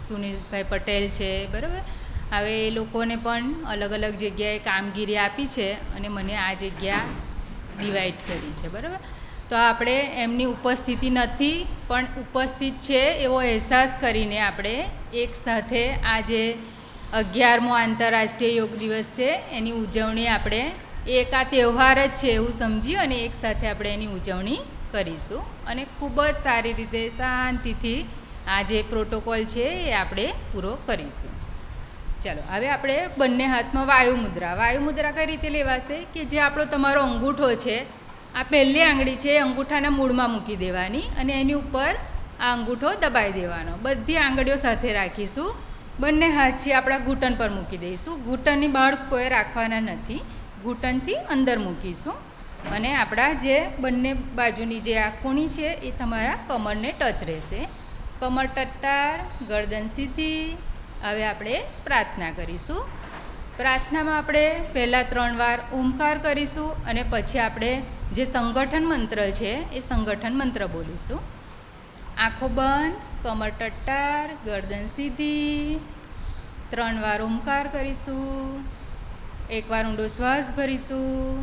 સુનિલભાઈ પટેલ છે, બરાબર. હવે એ લોકોને પણ અલગ અલગ જગ્યાએ કામગીરી આપી છે અને મને આ જગ્યા ડિવાઈડ કરી છે, બરાબર. તો આપણે એમની ઉપસ્થિતિ નથી પણ ઉપસ્થિત છે એવો અહેસાસ કરીને આપણે એકસાથે આ જે 11મો આંતરરાષ્ટ્રીય યોગ દિવસ છે એની ઉજવણી આપણે એક આ તહેવાર જ છે એવું સમજી અને એકસાથે આપણે એની ઉજવણી કરીશું અને ખૂબ જ સારી રીતે શાંતિથી આ જે પ્રોટોકોલ છે એ આપણે પૂરો કરીશું. ચાલો, હવે આપણે બંને હાથમાં વાયુમુદ્રા કઈ રીતે લેવાશે કે જે આપણો તમારો અંગૂઠો છે, આ પહેલી આંગળી છે એ અંગૂઠાના મૂળમાં મૂકી દેવાની અને એની ઉપર આ અંગૂઠો દબાઈ દેવાનો. બધી આંગળીઓ સાથે રાખીશું. બંને હાથ છે આપણા ઘૂંટણ પર મૂકી દઈશું. ઘૂંટણની બહાર કોઈ રાખવાના નથી, ઘૂંટણથી અંદર મૂકીશું અને આપણા જે બંને બાજુની જે આ ખૂણી છે એ તમારા કમરને ટચ રહેશે. કમર ટટ્ટાર, ગરદન સીધી. હવે આપણે પ્રાર્થના કરીશું. પ્રાર્થનામાં આપણે પહેલાં 3 વાર ઓમકાર કરીશું અને પછી આપણે જે સંગઠન મંત્ર છે એ સંગઠન મંત્ર બોલીશું. આંખો બંધ, કમર ટટ્ટાર, ગરદન સીધી. 3 વાર ઓમકાર કરીશું. 1 વાર ઊંડો શ્વાસ ભરીશું.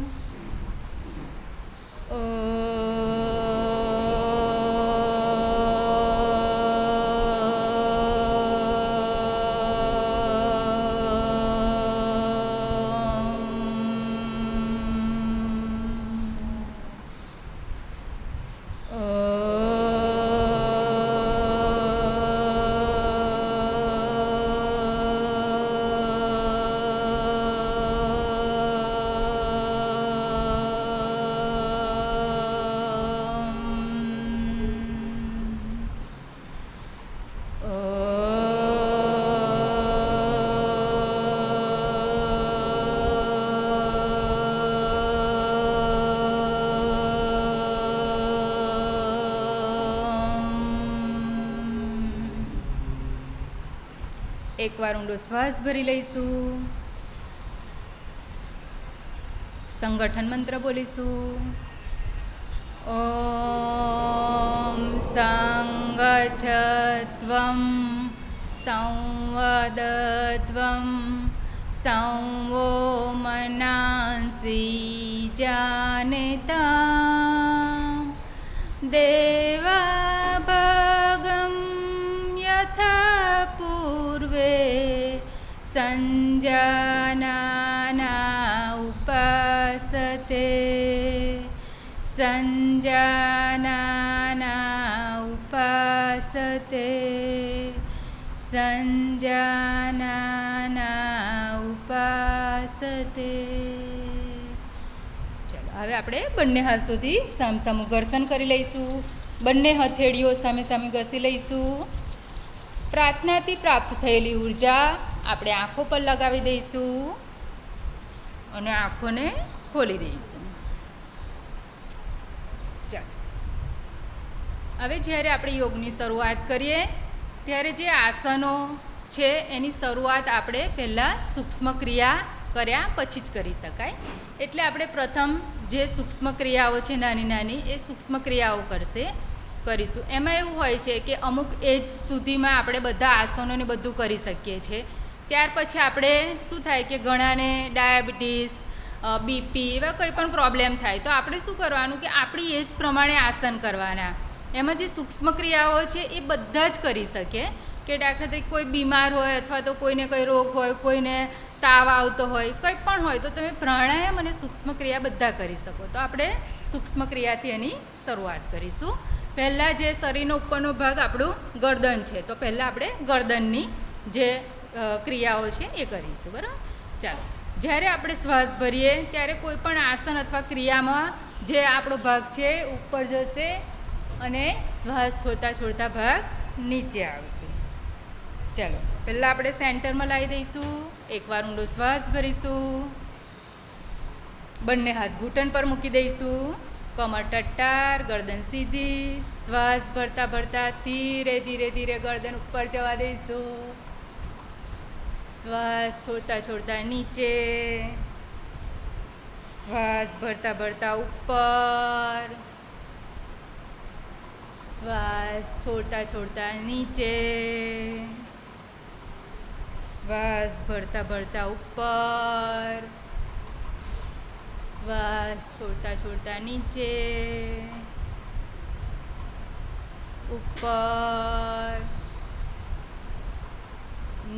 એક વાર ઊંડો શ્વાસ ભરી લઈશું. સંગઠન મંત્ર બોલીશું. ઓમ સંગચ્છત્વં સંવદત્વં સંવો મનાંસી જાનેતા દેવાભગં યથા પૂર્વે સંજાનાના ઉપાસતે સંજાનાના ઉપાસતે સંજાનાના ઉપાસતે. ચાલો, હવે આપણે બંને હાથોથી સામસામું ઘર્ષણ કરી લઈશું. બંને હથેળીઓ સામે સામે ઘસી લઈશું. પ્રાર્થનાથી પ્રાપ્ત થયેલી ઉર્જા આપણે આંખો પર લગાવી દઈશું અને આંખોને ખોલી દઈશું. ચાલો, હવે જ્યારે આપણે યોગની શરૂઆત કરીએ ત્યારે જે આસનો છે એની શરૂઆત આપણે પહેલાં સૂક્ષ્મ ક્રિયા કર્યા પછી જ કરી શકાય. એટલે આપણે પ્રથમ જે સૂક્ષ્મ ક્રિયાઓ છે નાની નાની એ સૂક્ષ્મ ક્રિયાઓ કરીશું. એમાં એવું હોય છે કે અમુક એજ સુધીમાં આપણે બધા આસનોને બધું કરી શકીએ છીએ. ત્યાર પછી આપણે શું થાય કે ઘણાને ડાયાબિટીસ, બીપી એવા કંઈ પણ પ્રોબ્લેમ થાય તો આપણે શું કરવાનું કે આપણી એજ પ્રમાણે આસન કરવાના. એમાં જે સૂક્ષ્મ ક્રિયાઓ છે એ બધા જ કરી શકે કે દાખલા તરીકે કોઈ બીમાર હોય અથવા તો કોઈને કંઈ રોગ હોય, કોઈને તાવ આવતો હોય, કંઈ પણ હોય તો તમે પ્રાણાયામ અને સૂક્ષ્મ ક્રિયા બધા કરી શકો. તો આપણે સૂક્ષ્મ ક્રિયાથી એની શરૂઆત કરીશું. પહેલાં જે શરીરનો ઉપરનો ભાગ આપણું ગરદન છે તો પહેલાં આપણે ગરદનની જે ક્રિયાઓ છે એ કરીશું, બરાબર. ચાલો, જ્યારે આપણે શ્વાસ ભરીએ ત્યારે કોઈ પણ આસન અથવા ક્રિયામાં જે આપણો ભાગ છે ઉપર જશે અને શ્વાસ છોડતા ભાગ નીચે આવશે. ચાલો, પહેલાં આપણે સેન્ટરમાં લાવી દઈશું. 1 વાર ઊંડો શ્વાસ ભરીશું. બંને હાથ ઘૂંટણ પર મૂકી દઈશું. કમર ટટ્ટાર, ગરદન સીધી. શ્વાસ ભરતા ભરતા ધીરે ધીરે ધીરે ગરદન ઉપર જવા દઈશું. શ્વાસ છોડતા નીચે. શ્વાસ ભરતા ભરતા ઉપર. શ્વાસ છોડતા છોડતા નીચે, શ્વાસ ભરતા ભરતા ઉપર, શ્વાસ છોડતા છોડતા નીચે, ઉપર,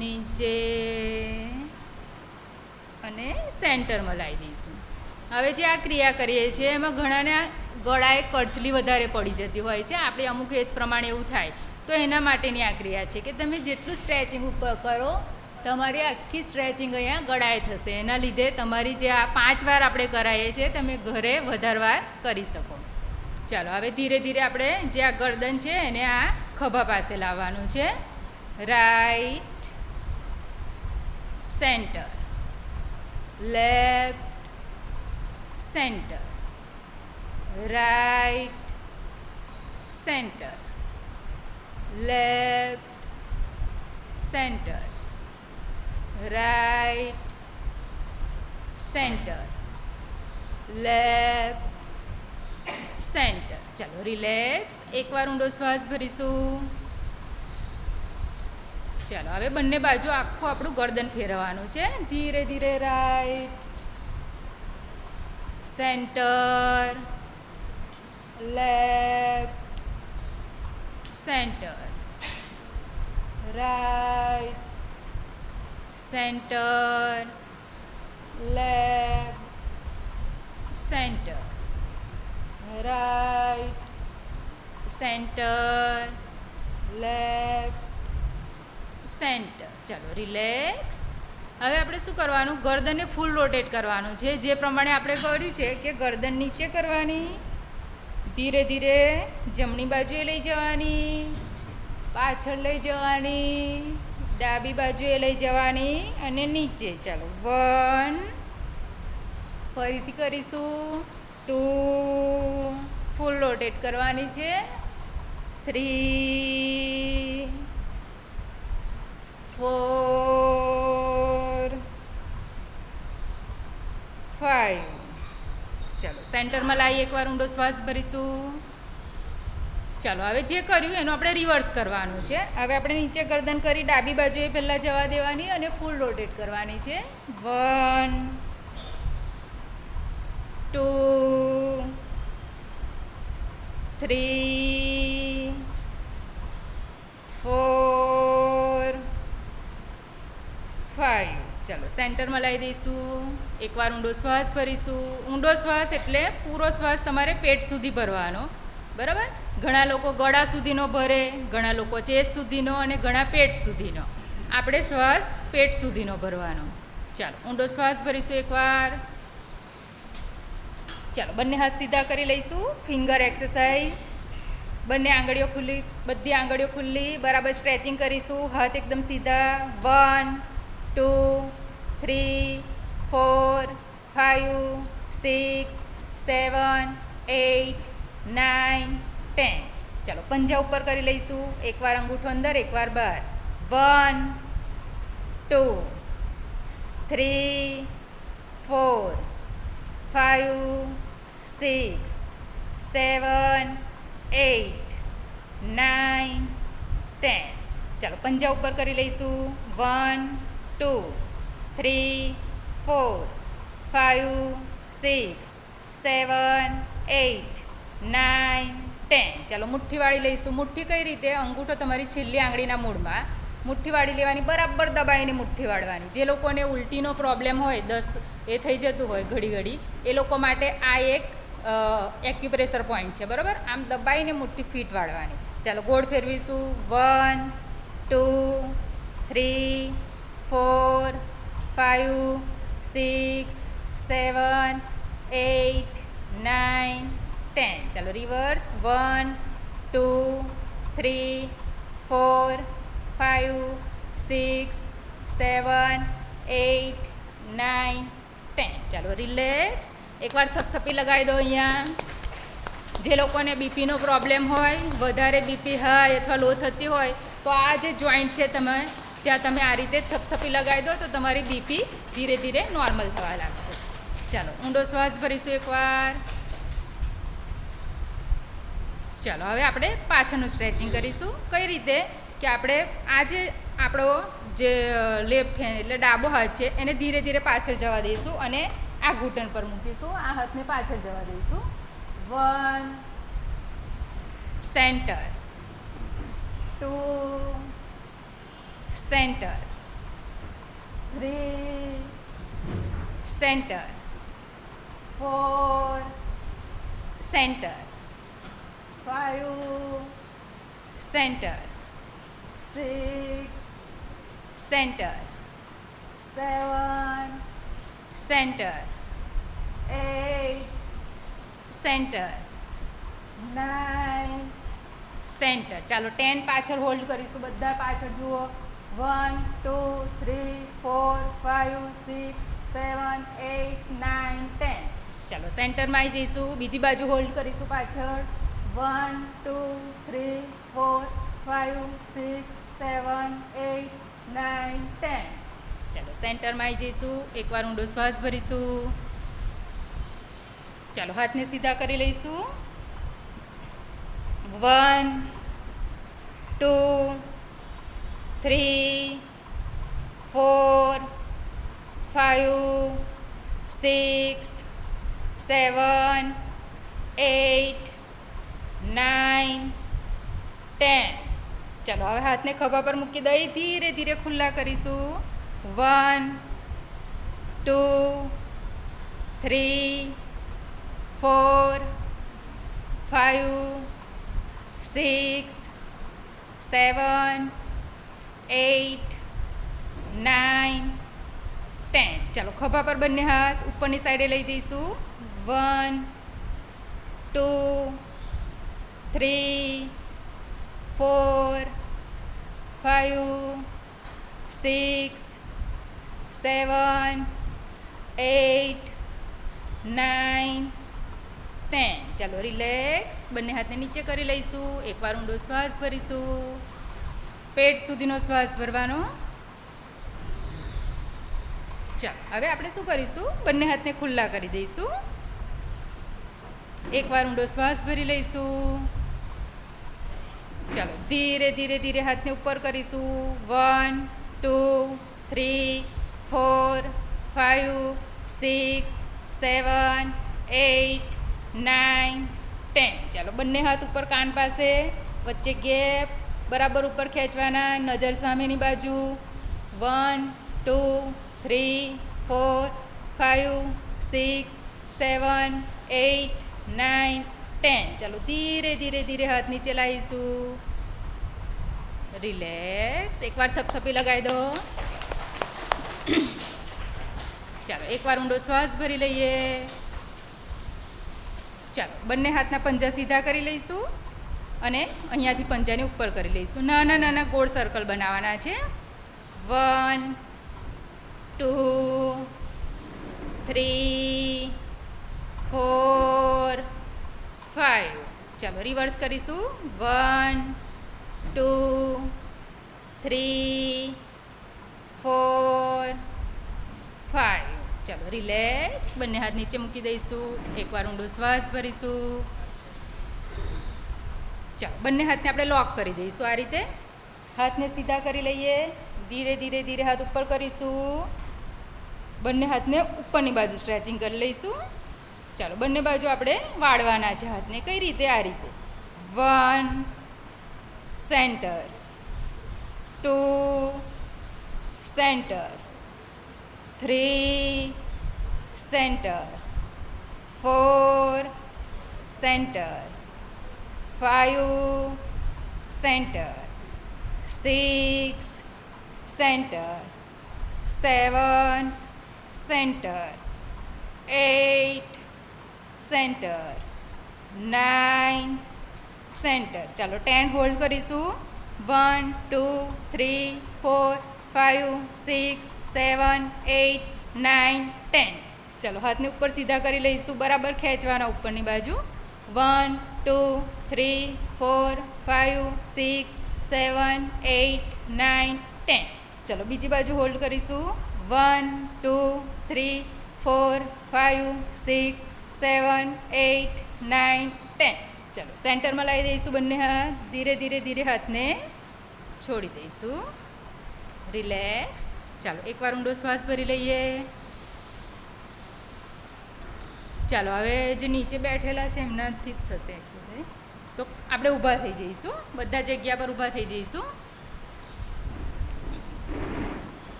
નીચે અને સેન્ટરમાં લાવી દઈશું. હવે જે આ ક્રિયા કરીએ છીએ એમાં ઘણાને ગળાએ કરચલી વધારે પડી જતી હોય છે. આપણે અમુક એજ પ્રમાણે એવું થાય, તો એના માટેની આ ક્રિયા છે કે તમે જેટલું સ્ટ્રેચિંગ ઉપર કરો તમારી આખી સ્ટ્રેચિંગ અહીંયા ગળાએ થશે. એના લીધે તમારી જે આ 5 વાર આપણે કરાવીએ છીએ તમે ઘરે વધારે વાર કરી શકો. ચાલો હવે ધીરે ધીરે આપણે જે આ ગરદન છે એને આ ખભા પાસે લાવવાનું છે. Right, centre, left, centre, right, centre, left, centre, right, centre, left, centre. ચાલો રિલેક્સ. એકવાર ઊંડો શ્વાસ ભરીશું. ચાલો હવે બંને બાજુ આખું આપણું ગરદન ફેરવવાનું છે. ધીરે ધીરે right, centre, left, centre, right, centre, left, centre, right, centre, left, centre. ચાલો રિલેક્સ. હવે આપણે શું કરવાનું, ગરદનને ફૂલ રોટેટ કરવાનું છે. જે પ્રમાણે આપણે કર્યું છે કે ગરદન નીચે કરવાની, ધીરે ધીરે જમણી બાજુએ લઈ જવાની, પાછળ લઈ જવાની, ડાબી બાજુએ લઈ જવાની અને નીચે. ચાલો 1, ફરીથી કરીશું. 2, ફૂલ રોટેટ કરવાની છે. 3, 4, 5. ચાલો સેન્ટરમાં લાવી એકવાર ઊંડો શ્વાસ ભરીશું. ચાલો હવે જે કર્યું એનું આપણે રિવર્સ કરવાનું છે. હવે આપણે નીચે ગરદન કરી ડાબી બાજુએ પહેલાં જવા દેવાની અને ફૂલ રોટેટ કરવાની છે. 1, 2, 3, 4, 5. ચાલો સેન્ટરમાં લાવી દઈશું. એકવાર ઊંડો શ્વાસ ભરીશું. ઊંડો શ્વાસ એટલે પૂરો શ્વાસ તમારે પેટ સુધી ભરવાનો, બરાબર. ઘણા લોકો ગળા સુધીનો ભરે, ઘણા લોકો ચેસ્ટ સુધીનો અને ઘણા પેટ સુધીનો. આપણે શ્વાસ પેટ સુધીનો ભરવાનો. ચાલો ઊંડો શ્વાસ ભરીશું એકવાર. ચાલો બંને હાથ સીધા કરી લઈશું. Finger exercise. બંને આંગળીઓ ખુલ્લી, બધી આંગળીઓ ખુલ્લી, બરાબર સ્ટ્રેચિંગ કરીશું. હાથ એકદમ સીધા. 1, 2, 3, 4, 5, 6, 7, 8, 9, 10. ચાલો પંજા ઉપર કરી લઈશું. એકવાર અંગૂઠો અંદર, એકવાર બહાર. 1, 2, 3, 4, 5, 6, 7, 8, 9, 10. ચાલો પંજા ઉપર કરી લઈશું. 1, 2, 3, 4, 5, 6, 7, 8, 9, 10. ચાલો મુઠ્ઠી વાળી લઈશું. મુઠ્ઠી કઈ રીતે, અંગૂઠો તમારી છેલ્લી આંગળીના મૂળમાં મુઠ્ઠી વાળી લેવાની, બરાબર દબાઈને મુઠ્ઠી વાળવાની. જે લોકોને ઉલટીનો પ્રોબ્લેમ હોય, દસ્ત એ થઈ જતું હોય ઘડી ઘડી, એ લોકો માટે આ એક એક્યુપ્રેશર પોઈન્ટ છે, બરાબર. આમ દબાઈને મુઠ્ઠી ફીટ વાળવાની. ચાલો ગોળ ફેરવીશું. 1, 2, 3, 4, 5, 6, 7, 8, 9, 10. ચાલો રિવર્સ. 1, 2, 3, 4, 5, 6, 7, 8, 9, 10. ચાલો રિલેક્સ. એકવાર થપથપી લગાવી દો અહીંયા. જે લોકોને બીપીનો પ્રોબ્લેમ હોય, વધારે બીપી હાઈ અથવા લો થતી હોય, તો આ જે જોઈન્ટ છે ત્યાં તમે આ રીતે થપથપી લગાવી દો તો તમારી બીપી ધીરે ધીરે નોર્મલ થવા લાગશે. ચાલો ઊંડો શ્વાસ ભરીશું એકવાર. ચાલો હવે આપણે પાછળનું સ્ટ્રેચિંગ કરીશું. કઈ રીતે કે આપણે આ જે આપણો જે લેફ્ટ હેન્ડ એટલે ડાબો હાથ છે એને ધીરે ધીરે પાછળ જવા દઈશું અને આ ઘૂંટણ પર મૂકીશું. આ હાથને પાછળ જવા દઈશું. 1 centre, 2 centre, 3 centre, 4 centre, 5 centre, 6 centre, 7 centre, 8 centre, 9 centre. ચાલો 10 પાછળ હોલ્ડ કરીશું. બધા પાછળ જુઓ. 1 2 3 4 5 6 7 8 9 10. ચાલો સેન્ટરમાં આવી જઈશું. બીજી બાજુ હોલ્ડ કરીશું પાછળ. 1 2 3 4 5 6 7 8 9 10. ચાલો સેન્ટરમાં આવી જઈશું. એકવાર ઊંડો શ્વાસ ભરીશું. ચાલો હાથને સીધા કરી લઈશું. 1 2 3 4 5 6 7 8 9 10. ચાલો હવે હાથને ખભા પર મૂકી દઈ ધીરે ધીરે ખુલ્લા કરીશું. 1 2 3 4 5 6 7 8 9 10. ચાલો ખભા પર બંને હાથ ઉપરની સાઈડે લઈ જઈશું. 1 2 3 4 5 6 7 8 9 10. ચાલો રિલેક્સ. બંને હાથને નીચે કરી લઈશું. એકવાર ઊંડો શ્વાસ ભરીશું. પેટ સુધીનો શ્વાસ ભરવાનો. ચાલો હવે આપણે શું કરીશું? બંને હાથને ખુલ્લા કરી દઈશું. એકવાર ઊંડો શ્વાસ ભરી લઈશું. ચાલો ધીરે ધીરે ધીરે હાથને ઉપર કરીશું. 1 2 3 4 5 6 7 8 9 10. ચાલો બંને હાથ ઉપર કાન પાસે, વચ્ચે ગેપ બરાબર ઉપર ખેંચવાના. નજર સામેની બાજુ. 1 2 3 4 5 6 7 8 9 10. ચાલો ધીરે ધીરે ધીરે હાથ નીચે લાવીશું. રિલેક્સ. એકવાર થપથપી લગાવી દો. ચાલો એકવાર ઊંડો શ્વાસ ભરી લઈએ. ચાલો બંને હાથના પંજા સીધા કરી લઈશું અને અહીંયાથી પંજાને ઉપર કરી લઈશું. નાના નાના ગોળ સર્કલ બનાવવાના છે. 1 2 3 4 5. ચાલો રિવર્સ કરીશું. 1 2 3 4 5. ચાલો રિલેક્સ. બંને હાથ નીચે મૂકી દઈશું. એકવાર ઊંડો શ્વાસ ભરીશું. ચાલો બંને હાથને આપણે લોક કરી દઈશું. આ રીતે હાથને સીધા કરી લઈએ. ધીરે ધીરે ધીરે હાથ ઉપર કરીશું. બંને હાથને ઉપરની બાજુ સ્ટ્રેચિંગ કરી લઈશું. ચાલો બંને બાજુ આપણે વાળવાના છે હાથને. કઈ રીતે? આ રીતે. 1 centre, 2 centre, 3 centre, 4 centre, 5 centre, 6 centre, 7 centre, 8 centre, 9 centre. ચાલો 10 હોલ્ડ કરીશું. 1 2 3 4 5 6 7 8 9 10. ચાલો હાથને ઉપર સીધા કરી લઈશું. બરાબર ખેંચવાના ઉપરની બાજુ. 1 2 3 4 5 6 7 8 9 10. ચાલો બીજી બાજુ હોલ્ડ કરીશું. 1 2 3 4 5 6 7 8 9 10. ચાલો સેન્ટરમાં લાવી દઈશું બંને હાથ. ધીરે ધીરે ધીરે હાથને છોડી દઈશું. રિલેક્સ. ચાલો એકવાર ઊંડો શ્વાસ ભરી લઈએ. ચાલો હવે જે નીચે બેઠેલા છે એમનાથી જ થશે એક્સરસાઇઝ. તો આપણે ઊભા થઈ જઈશું, બધા જગ્યા પર ઊભા થઈ જઈશું.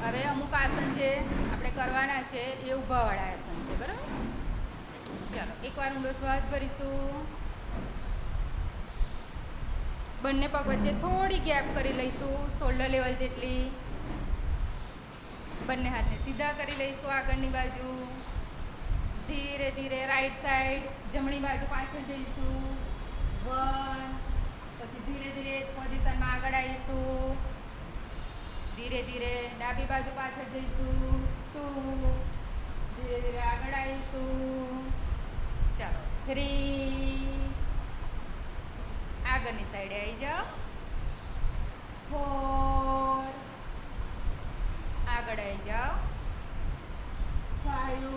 હવે અમુક આસન છે આપણે કરવાના છે એ ઊભાવાળા આસન છે, બરાબર. ચાલો એકવાર ઊંડો શ્વાસ ભરીશું. બંને પગ વચ્ચે થોડી ગેપ કરી લઈશું, શોલ્ડર લેવલ જેટલી. બંને હાથને સીધા કરી લઈશું આગળની બાજુ. ધીરે ધીરે રાઈટ સાઈડ જમણી બાજુ પાછળ જઈશું. 1. પછી ધીરે ધીરે પોઝિશનમાં આગળ આવીશું. ધીરે ધીરે ડાબી બાજુ પાછળ જઈશું. 2. ધીરે ધીરે આગળ આવીશું. ચાલો 3. આગળની સાઈડે આવી જાઓ. 4. આગળ આવી જાઓ. 5.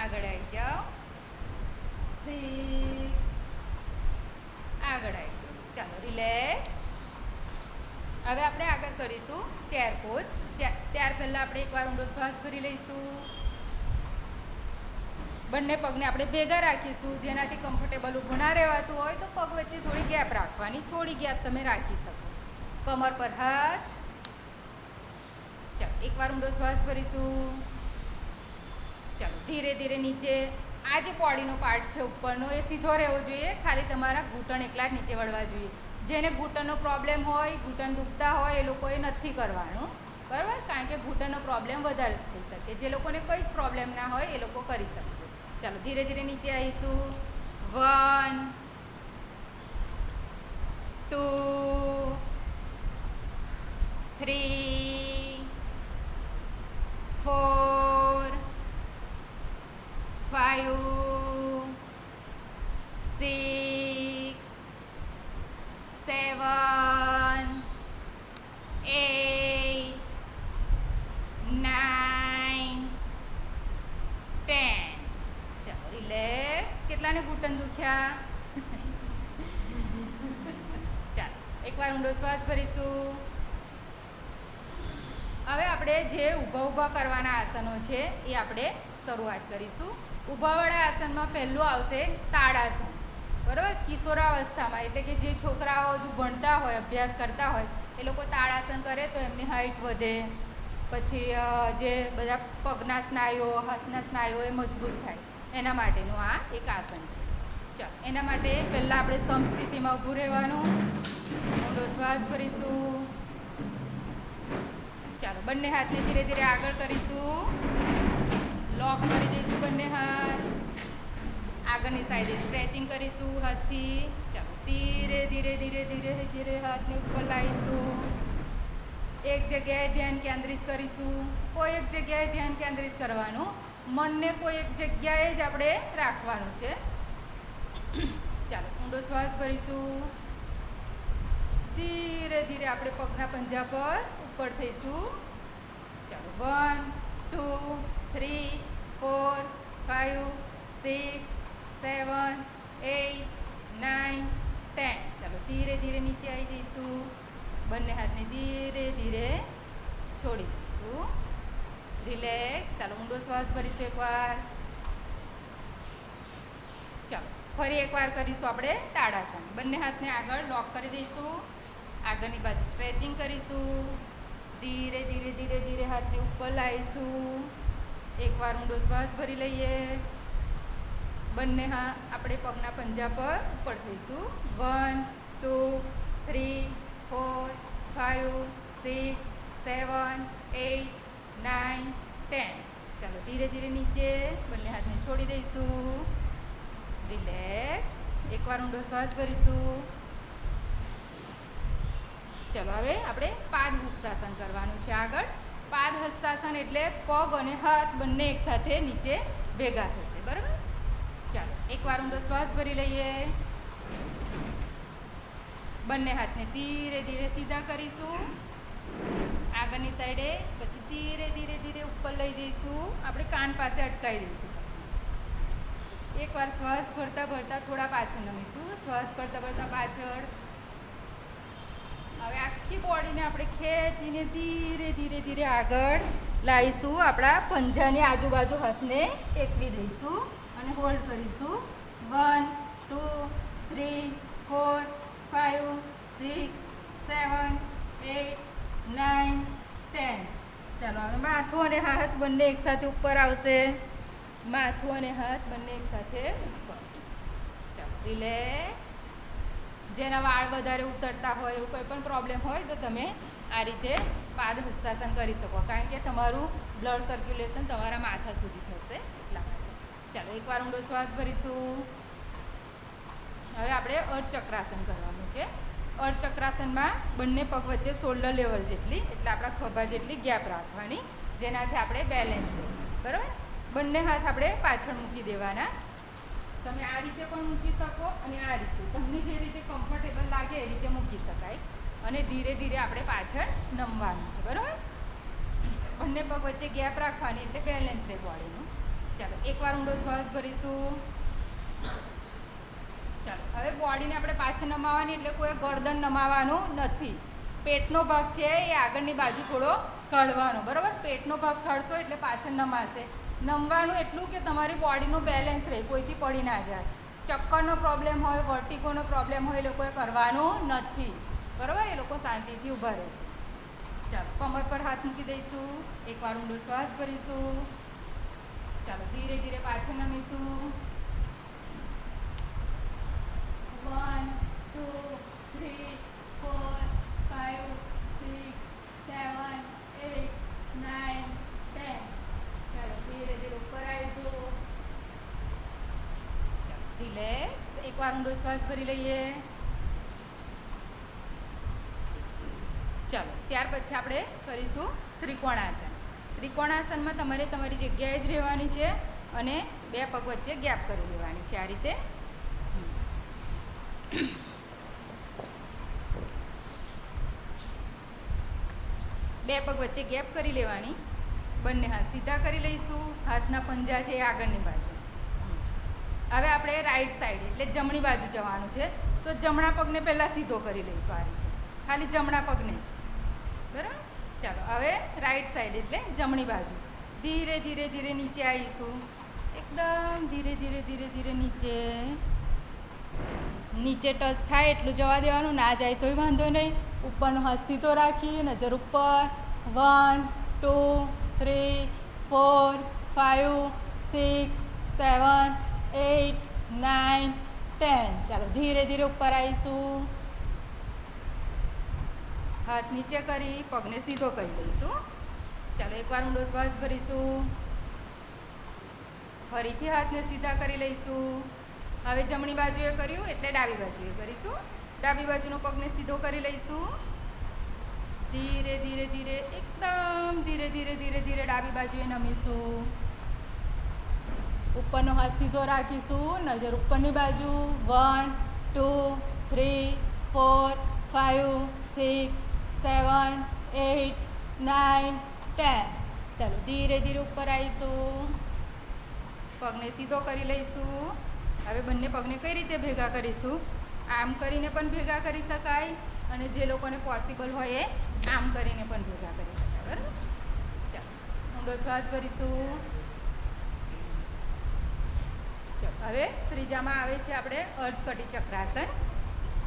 આગળ આવી જાઓ. 6. આગળ આવી જઈશું. ચાલો રિલેક્સ. હવે આપણે આગળ કરીશું ચેર પોઝ. ત્યાર પહેલાં આપણે એકવાર ઊંડો શ્વાસ ભરી લઈશું. બંને પગને આપણે ભેગા રાખીશું. જેનાથી કમ્ફર્ટેબલ ઊભું ના રહેવાતું હોય તો પગ વચ્ચે થોડી ગેપ રાખવાની. થોડી ગેપ તમે રાખી શકો. કમર પર હાથ. ચાલો એકવાર ઊંડો શ્વાસ ભરીશું. ચાલો ધીરે ધીરે નીચે. આ જે બોડીનો પાર્ટ છે ઉપરનો એ સીધો રહેવો જોઈએ. ખાલી તમારા ઘૂંટણ એકલા જ નીચે વળવા જોઈએ. જેને ઘૂંટણનો પ્રોબ્લેમ હોય, ઘૂંટણ દુખતા હોય એ લોકોએ નથી કરવાનું, બરાબર. કારણ કે ઘૂંટણનો પ્રોબ્લેમ વધારે થઈ શકે. જે લોકોને કંઈ જ પ્રોબ્લેમ ના હોય એ લોકો કરી શકશે. ચાલો ધીરે ધીરે નીચે આવીશું. 1, 2, 3, 4, 5, 6, 7, 8, 9, 10. ચાલો રિલેક્સ. કેટલાને ઘૂંટણ દુખ્યા? ચાલો એકવાર ઊંડો શ્વાસ ભરીશું. હવે આપણે જે ઊભા કરવાના આસનો છે એ આપણે શરૂઆત કરીશું. ઊભાવાળા આસનમાં પહેલું આવશે તાડાસન, બરાબર. કિશોરાવસ્થામાં એટલે કે જે છોકરાઓ હજુ ભણતા હોય, અભ્યાસ કરતા હોય એ લોકો તાડાસન કરે તો એમની હાઇટ વધે. પછી જે બધા પગના સ્નાયુઓ, હાથના સ્નાયુઓ એ મજબૂત થાય, એના માટેનું આ એક આસન છે. ચાલો એના માટે પહેલાં આપણે સમસ્થિતિમાં ઊભું રહેવાનું. ઊંડો શ્વાસ ભરીશું. ચાલો બંને હાથને ધીરે ધીરે આગળ કરીશું. લોક કરી દઈશું બંને હાથ. આગળની સાઈડે સ્ટ્રેચિંગ કરીશું હાથથી. ચાલો ધીરે ધીરે ધીરે ધીરે ધીરે હાથને ઉપર લાવીશું. એક જગ્યાએ ધ્યાન કેન્દ્રિત કરીશું. કોઈ એક જગ્યાએ ધ્યાન કેન્દ્રિત કરવાનું. મનને કોઈ એક જગ્યાએ જ આપણે રાખવાનું છે. ચાલો ઊંડો શ્વાસ ભરીશું. ધીરે ધીરે આપણે પગના પંજા પર ઉપર થઈશું. ચાલો 1, 2, 3, 4, 5, 6, 7, 8, 9, 10. ચાલો ધીરે ધીરે નીચે આવી જઈશું. બંને હાથને ધીરે ધીરે છોડી દઈશું. રિલેક્સ. ચાલો ઊંડો શ્વાસ ભરીશું એકવાર. ચાલો ફરી એકવાર કરીશું આપણે તાડાસન. બંને હાથને આગળ લોક કરી દઈશું. આગળની બાજુ સ્ટ્રેચિંગ કરીશું. ધીરે ધીરે ધીરે ધીરે હાથને ઉપર લાવીશું. એકવાર ઊંડો શ્વાસ ભરી લઈએ. બંને હાથ આપણે પગના પંજા પર ઉપર થઈશું. 1, 2, 3, 4, 5, 6, 7, 8, 9, 10. ચાલો ધીરે ધીરે નીચે. બંને હાથને છોડી દઈશું. રિલેક્સ. એકવાર ઊંડો શ્વાસ ભરીશું. ચાલો હવે આપણે પાદ હસ્તાસન કરવાનું છે આગળ. પાદ હસ્તાસન એટલે પગ અને હાથ બંને એકસાથે નીચે ભેગા થશે, બરાબર. ચાલો એકવાર ઊંડો શ્વાસ ભરી લઈએ. બંને હાથને ધીરે ધીરે સીધા કરીશું આગળની સાઈડે. પછી ધીરે ધીરે ધીરે ઉપર લઈ જઈશું. આપણે કાન પાસે અટકાવી દઈશું. એકવાર શ્વાસ ભરતા ભરતા થોડા પાછળ નમીશું. શ્વાસ ભરતા ભરતા પાછળ. હવે આખી બોડીને આપણે ખેંચીને ધીરે ધીરે ધીરે આગળ લાવીશું. આપણા પંજાની આજુબાજુ હાથને ટેકવી દઈશું અને હોલ્ડ કરીશું. 1 2 3 4 5 6 7 8 9 10. ચાલો હવે માથું અને હાથ બંને એકસાથે ઉપર આવશે. માથું અને હાથ બંને એકસાથે ઉપર. ચાલો રિલેક્સ. જેના વાળ વધારે ઉતરતા હોય એવું કોઈ પણ પ્રોબ્લેમ હોય તો તમે આ રીતે પાદ હસ્તાસન કરી શકો, કારણ કે તમારું બ્લડ સર્ક્યુલેશન તમારા માથા સુધી થશે એટલા માટે. ચાલો એકવાર ઊંડો શ્વાસ ભરીશું. હવે આપણે અર્ધચક્રાસન કરવાનું છે. અર્ધચક્રાસનમાં બંને પગ વચ્ચે શોલ્ડર લેવલ જેટલી એટલે આપણા ખભા જેટલી ગેપ રાખવાની, જેનાથી આપણે બેલેન્સ રહે. બરાબર. બંને હાથ આપણે પાછળ મૂકી દેવાના. તમે આ રીતે પણ મૂકી શકો અને આ રીતે તમને જે રીતે કમ્ફર્ટેબલ લાગે એ રીતે મૂકી શકાય. અને ધીરે ધીરે આપણે પાછળ નમવાનું છે. બરાબર. બંને પગ વચ્ચે ગેપ રાખવાની એટલે બેલેન્સ રહે બોડીનું. ચાલો એકવાર ઊંડો શ્વાસ ભરીશું. ચાલો હવે બોડીને આપણે પાછળ નમાવાની એટલે કોઈ ગરદન નમાવાનું નથી. પેટનો ભાગ છે એ આગળની બાજુ થોડો કાઢવાનો. બરાબર. પેટનો ભાગ કાઢશો એટલે પાછળ નમાશે. નમવાનું એટલું કે તમારી બોડીનું બેલેન્સ રહે, કોઈથી પડી ના જાય. ચક્કરનો પ્રોબ્લેમ હોય, વર્ટિગોનો પ્રોબ્લેમ હોય એ લોકોએ કરવાનું નથી. બરાબર. એ લોકો શાંતિથી ઊભા રહેશે. ચાલો કમર પર હાથ મૂકી દઈશું. એકવાર ઊંડો શ્વાસ ભરીશું. ચાલો ધીરે ધીરે પાછળ નમીશું. 1 2 3 4 5 6 7 8 9 10. ચાલો ધીરે ધીરે ઉપર આવીશું. રિલેક્સ. એકવાર ઊંડો શ્વાસ ભરી લઈએ. ચાલો ત્યાર પછી આપણે કરીશું ત્રિકોણાસન. ત્રિકોણાસનમાં તમારે તમારી જગ્યાએ જ રહેવાની છે અને બે પગ વચ્ચે ગેપ કરી લેવાની છે. આ રીતે બે પગ વચ્ચે ગેપ કરી લેવાની. બંને હાથ સીધા કરી લઈશું. હાથના પંજા છે એ આગળની બાજુ. હવે આપણે રાઈટ સાઈડ એટલે જમણી બાજુ જવાનું છે, તો જમણા પગને પહેલાં સીધો કરી લઈશું. આ રીતે ખાલી જમણા પગને જ. બરાબર. ચાલો હવે રાઈટ સાઈડ એટલે જમણી બાજુ. ધીરે ધીરે ધીરે નીચે આવીશું. એકદમ ધીરે ધીરે ધીરે ધીરે નીચે. નીચે ટચ થાય એટલું જવા દેવાનું, ના જાય તોય વાંધો નહીં. ઉપરનો હાથ સીધો રાખી નજર ઉપર. 1 2 3 4 5 6 7 8 9 10. ચાલો ધીરે ધીરે ઉપર આવીશું. હાથ નીચે કરી પગને સીધો કરી દઈશું. ચાલો એકવાર ઊંડો શ્વાસ ભરીશું. ફરીથી હાથને સીધા કરી લઈશું. હવે જમણી બાજુએ કર્યું એટલે ડાબી બાજુએ કરીશું. ડાબી બાજુનો પગને સીધો કરી લઈશું. ધીરે ધીરે ધીરે એકદમ ધીરે ધીરે ધીરે ધીરે ડાબી બાજુએ નમીશું. ઉપરનો હાથ સીધો રાખીશું. નજર ઉપરની બાજુ. 1 2 3 4 5 6 7 8 9 10. ચાલો ધીરે ધીરે ઉપર આવીશું. પગને સીધો કરી લઈશું. હવે બંને પગને કઈ રીતે ભેગા કરીશું? આમ કરીને પણ ભેગા કરી શકાય અને જે લોકોને પોસિબલ હોય એ આમ કરીને પણ ભેગા કરી શકાય. બરાબર. ચાલો ઊંડો શ્વાસ ભરીશું. ચાલો હવે ત્રીજામાં આવે છે આપણે અર્ધકટી ચક્રાસન.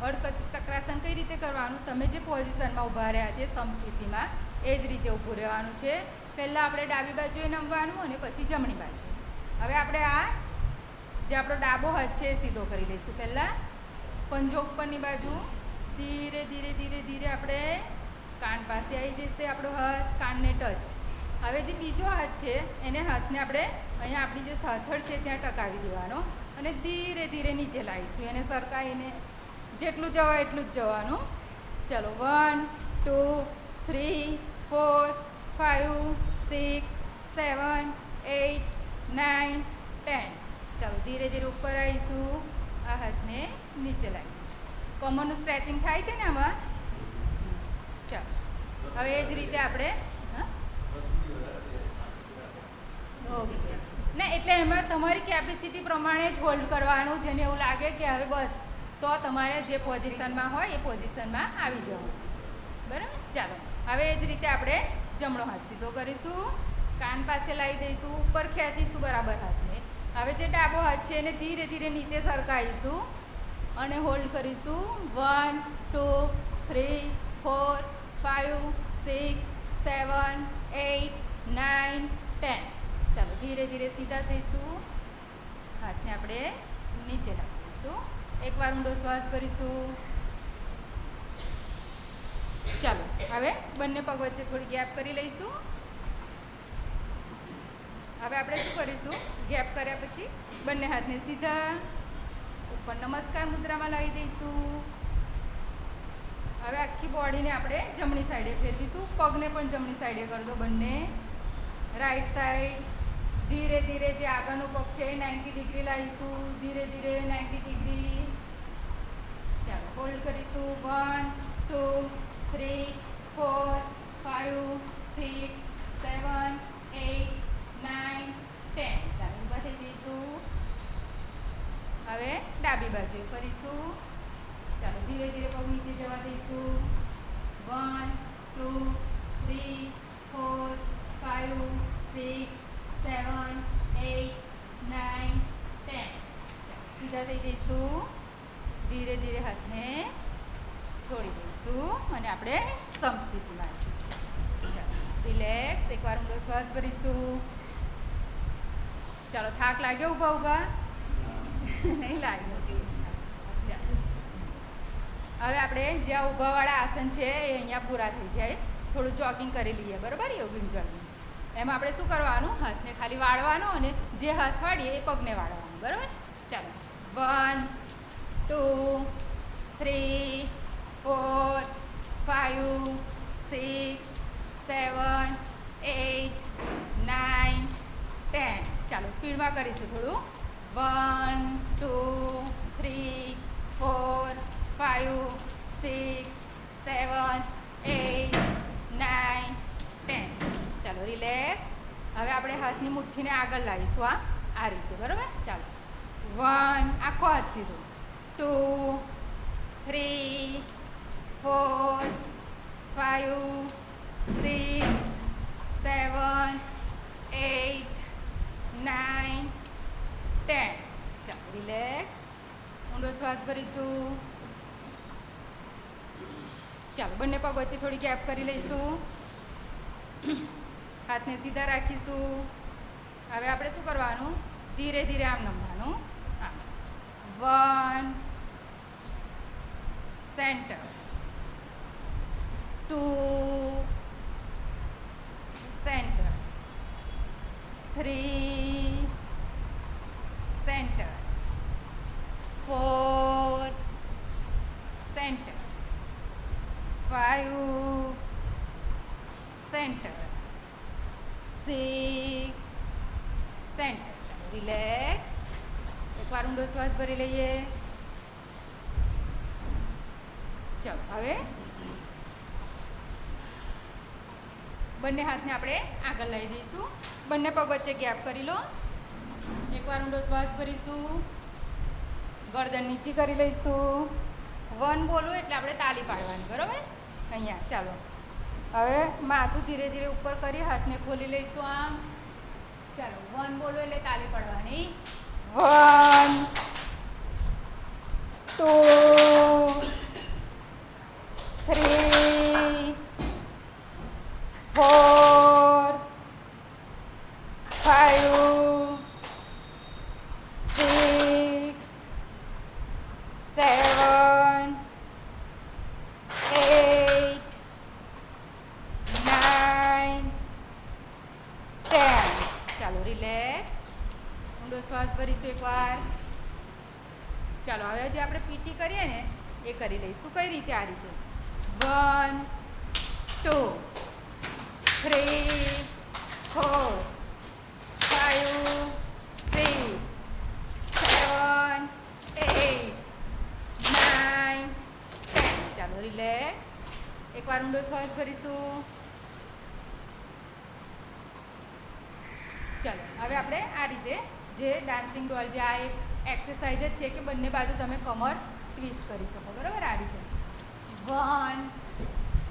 અર્ધકટી ચક્રાસન કઈ રીતે કરવાનું? તમે જે પોઝિશનમાં ઊભા રહ્યા છે સમસ્થિતિમાં એ જ રીતે ઊભું રહેવાનું છે. પહેલાં આપણે ડાબી બાજુએ નમવાનું અને પછી જમણી બાજુ. હવે આપણે આ જે આપણો ડાબો હાથ છે એ સીધો કરી લઈશું. પહેલાં પંજો ઉપરની બાજુ. ધીરે ધીરે ધીરે ધીરે આપણે કાન પાસે આવી જશે આપણો હાથ, કાનને ટચ. હવે જે બીજો હાથ છે એને હાથને આપણે અહીંયા આપણી જે સાથળ છે ત્યાં ટકાવી દેવાનો અને ધીરે ધીરે નીચે લાવીશું. એને સરકાવીને જેટલું જવાય એટલું જ જવાનું. ચલો 1 2 3 4 5 6 7 8 9 10. ચાલો ધીરે ધીરે ઉપર આવીશું. આ હાથને નીચે લાવી દઈશું. કમરનું સ્ટ્રેચિંગ થાય છે ને આમાં. ચાલો હવે એ જ રીતે આપણે ઓકે ના એટલે એમાં તમારી કેપેસિટી પ્રમાણે જ હોલ્ડ કરવાનું, જેને એવું લાગે કે હવે બસ તો તમારે જે પોઝિશનમાં હોય એ પોઝિશનમાં આવી જવું. બરાબર, ચાલો હવે એ જ રીતે આપણે જમણો હાથ સીધો કરીશું, કાન પાસે લાવી દઈશું, ઉપર ખેંચીશું બરાબર હાથને. હવે જે ડાબો હાથ છે એને ધીરે ધીરે નીચે સરકાવીશું અને હોલ્ડ કરીશું. 1 2 3 4 5 6 7 8 9 10. ચાલો ધીરે ધીરે સીધા થઈશું, હાથને આપણે નીચે રાખી દઈશું. એકવાર ઊંડો શ્વાસ ભરીશું. ચાલો હવે બંને પગ વચ્ચે થોડી ગેપ કરી લઈશું. હવે આપણે શું કરીશું, ગેપ કર્યા પછી બંને હાથને સીધા ઉપર નમસ્કાર મુદ્રામાં લાવી દઈશું. હવે આખી બોડીને આપણે જમણી સાઈડે ફેરવીશું, પગને પણ જમણી સાઈડે કરી દો બંને. રાઈટ સાઈડ ધીરે ધીરે જે આગળનો પગ છે 90 ડિગ્રી લાવીશું, ધીરે ધીરે 90 ડિગ્રી. ચાલો હોલ્ડ કરીશું. 1 2 3 4 5 6 7 8 9 10. ચાલો ઊભા થઈ જઈશું. હવે ડાબી બાજુએ કરીશું. ચાલો ધીરે ધીરે પગ નીચે જવા દઈશું. 1 2 3 4 5 6 7 8 9 10. સીધા થઈ જઈશું. ધીરે ધીરે હાથને છોડી દઈશું અને આપણે સમસ્થિતિમાં આવી જઈશું. ચાલો રિલેક્સ. એકવાર ઊંડો શ્વાસ ભરીશું. ચાલો થાક લાગ્યો ઊભા ઊભા? નહીં લાગ્યો. ચાલો હવે આપણે જ્યાં ઊભાવાળા આસન છે એ અહીંયા પૂરા થઈ જાય, થોડું જોગિંગ કરી લઈએ. બરાબર, યોગિંગ જોગિંગ. એમાં આપણે શું કરવાનું, હાથને ખાલી વાળવાનો અને જે હાથ વાળીએ એ પગને વાળવાનું. બરાબર, ચાલો 1 2 3 4 5 6 7 8 9 10. ચાલો સ્પીડમાં કરીશું થોડું. 1 2 3 4 5 6 7 8 9 10. ચાલો રિલેક્સ. હવે આપણે હાથની મુઠ્ઠીને આગળ લાવીશું આ રીતે. બરાબર, ચાલો 1 આખો હાથ સીધો, 2 3 4 5 6 7 8 9 10. ચાલો રિલેક્સ. ઊંડો શ્વાસ ભરીશું. ચાલો બંને પગ વચ્ચે થોડી ગેપ કરી લઈશું. હાથને સીધા રાખીશું. હવે આપણે શું કરવાનું, ધીરે ધીરે આમ નમવાનું. 1 centre, 2 centre, 3 centre, 4 centre, 5 centre, 6 centre. ચાલો રિલેક્સ. એકવાર ઊંડો શ્વાસ ભરી લઈએ. ચાલો હવે બંને હાથને આપણે આગળ લઈ દઈશું. બંને પગ વચ્ચે ગેપ કરી લો. એકવાર ઊંડો શ્વાસ ભરીશું. ગરદન નીચી કરી લઈશું. 1 બોલું એટલે આપણે તાલી પાડવાની. બરાબર, અહીંયા ચાલો. હવે માથું ધીરે ધીરે ઉપર કરી હાથને ખોલી લઈશું આમ. ચાલો 1 બોલો એટલે તાલી પાડવાની. 1 2 3 4 5 6 7 8 9 10. ચાલો રિલેક્સ. ઊંડો શ્વાસ ભરીશું એકવાર. ચાલો હવે જે આપણે પીટી કરીએ ને એ કરી લઈશું. કઈ રીતે? આ રીતે 1 2 3 4 5 6 7 8 9 10. ચાલો રિલેક્સ. એકવાર ઊંડો શ્વાસ ભરીશું. ચાલો હવે આપણે આ રીતે જે ડાન્સિંગ ડોલ જે આ એક એક્સરસાઇઝ જ છે કે બંને બાજુ તમે કમર ટ્વિસ્ટ કરી શકો, બરાબર. આ રીતે 1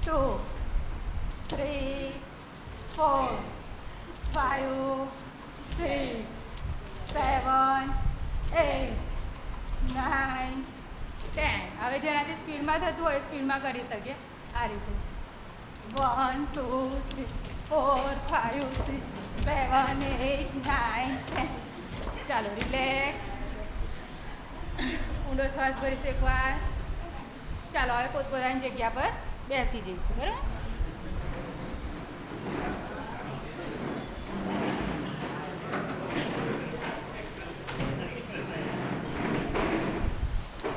2 3 4 5 6 7 8 9 10. હવે જેનાથી સ્પીડમાં થતું હોય સ્પીડમાં કરી શકીએ. આ રીતે 1 2 3 4 5 6 7 8 9 10. ચાલો રિલેક્સ. ઊંડો શ્વાસ ભરીશું એકવાર. ચાલો હવે પોતપોતાની જગ્યા પર બેસી જઈશું, બરાબર.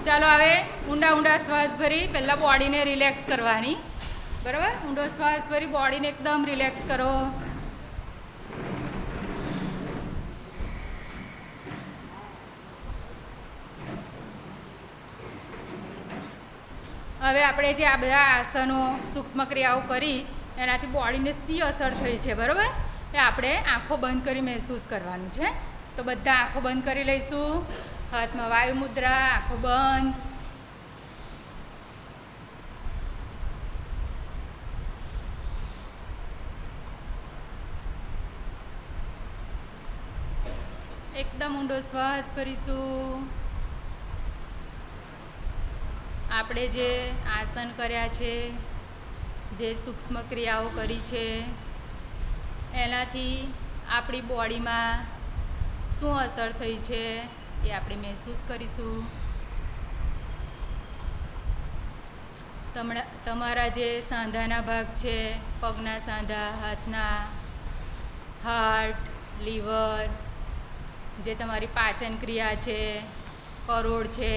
ચાલો હવે ઊંડા શ્વાસ ભરી પહેલાં બોડીને રિલેક્સ કરવાની, બરાબર. ઊંડો શ્વાસ ભરી બોડીને એકદમ રિલેક્સ કરો. હવે આપણે જે આ બધા આસનો સૂક્ષ્મ ક્રિયાઓ કરી એનાથી બોડીને શી અસર થઈ છે, બરાબર, એ આપણે આંખો બંધ કરી મહેસૂસ કરવાનું છે. તો બધા આંખો બંધ કરી લઈશું. હાથમાં વાયુ મુદ્રા, આંખો બંધ. એકદમ ઊંડો શ્વાસ ભરીશું. આપણે જે આસન કર્યા છે, જે સૂક્ષ્મ ક્રિયાઓ કરી છે, એનાથી આપણી બોડીમાં શું અસર થઈ છે એ આપણે મહેસૂસ કરીશું. તમારા જે સાંધાના ભાગ છે, પગના સાંધા, હાથના, હાર્ટ, લીવર, જે તમારી પાચન ક્રિયા છે, કરોડ છે,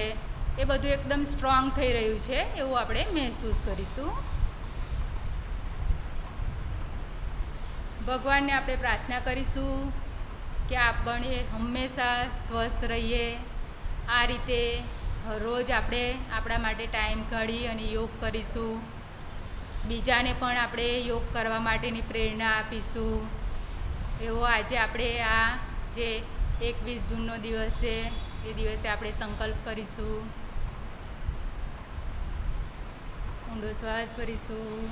એ બધું એકદમ સ્ટ્રોંગ થઈ રહ્યું છે એવું આપણે મહેસૂસ કરીશું. ભગવાનને આપણે પ્રાર્થના કરીશું કે આપણે હંમેશા સ્વસ્થ રહીએ. આ રીતે રોજ આપણે આપણા માટે ટાઈમ કાઢી અને યોગ કરીશું. બીજાને પણ આપણે યોગ કરવા માટેની પ્રેરણા આપીશું. એવો આજે આપણે આ જે 21 જૂનનો દિવસ છે એ દિવસે આપણે સંકલ્પ કરીશું. ઊંડો શ્વાસ ભરીશું.